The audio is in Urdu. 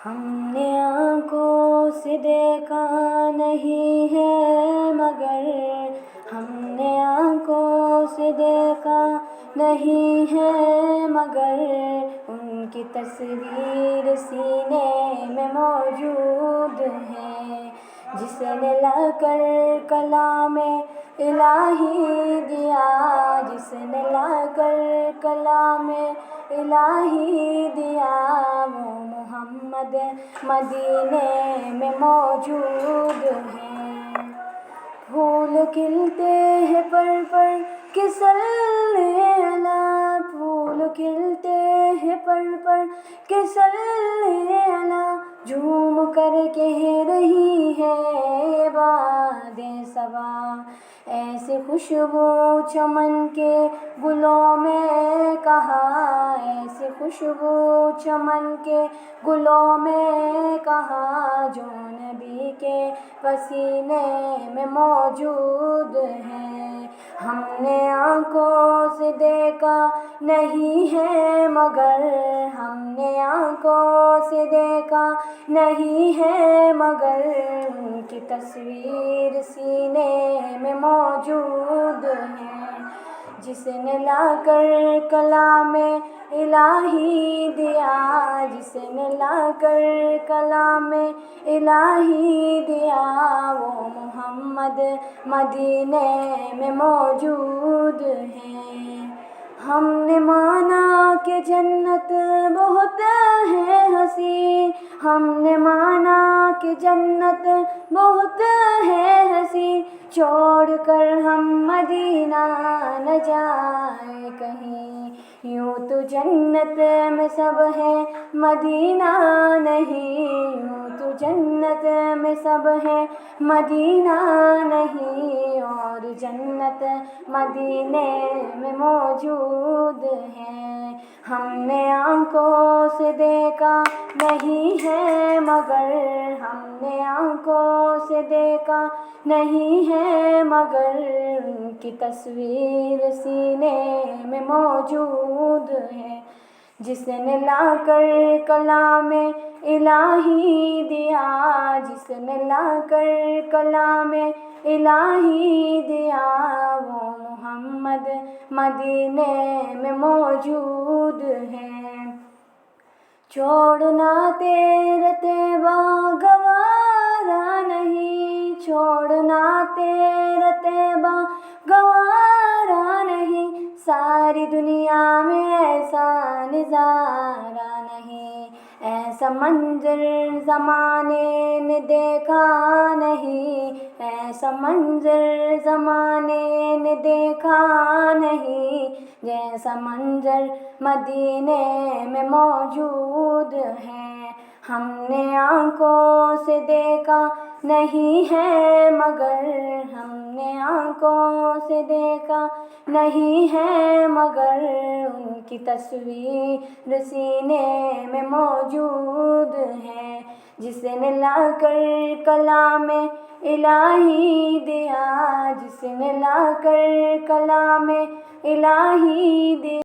ہم نے آنکھوں سے دیکھا نہیں ہے مگر، ہم نے آنکھوں سے دیکھا نہیں ہے مگر، ان کی تصویر سینے میں موجود ہے، جس نے لا کر کلام الہی دیا، جس نے لا کر کلام الہی دیا، وہ محمد مدینے میں موجود ہیں۔ پھول کھلتے ہیں پر کہ صلی علی، پھول کھلتے ہیں پر کہ صلی علی، جھوم کر کہہ رہی ہے بادیں صبا، ایسی خوشبو چمن کے گلوں میں کہاں، ایسی خوشبو چمن کے گلوں میں کہاں، جو نبی کے پسینے میں موجود ہیں۔ ہم نے آنکھوں سے دیکھا نہیں ہے مگر، ہم نے آنکھوں سے دیکھا نہیں ہے مگر، ان کی تصویر سینے میں موجود ہے، جس نے لا کر کلام الہی دیا، جس نے لا کر کلام الہی دیا، وہ محمد مدینے میں موجود ہیں۔ ہم نے مانا کہ جنت بہت ہے حسین، ہم نے مانا کہ جنت بہت ہے حسین، چھوڑ کر ہم مدینہ نہ جائیں کہیں، یوں تو جنت میں سب ہے مدینہ نہیں، یوں تو جنت میں سب ہے مدینہ نہیں، اور جنت مدینے میں موجود ہے۔ ہم نے آنکھوں سے دیکھا نہیں ہے مگر، ہم نے آنکھوں سے دیکھا نہیں ہے مگر، ان کی تصویر سینے میں موجود ہے، جس نے لا کر کلام الہی دیا، جس نے لا کر کلام الہی دیا، وہ محمد مدینے میں موجود ہیں۔ چھوڑنا تیرے طیبہ گوارا نہیں، چھوڑنا تیرے طیبہ گوارا نہیں، ساری دنیا میں ایسا نظارہ نہیں، ایسا منظر زمانے نے دیکھا نہیں، ایسا منظر زمانے نے دیکھا نہیں، جیسا منظر مدینے میں موجود ہے۔ ہم نے آنکھوں سے دیکھا نہیں ہے مگر، ہم نے آنکھوں سے دیکھا نہیں ہے مگر، ان کی تصویر سینے میں موجود ہے، جس نے لا کر کلام الہی دیا، جس نے لا کر کلام الہی دیا۔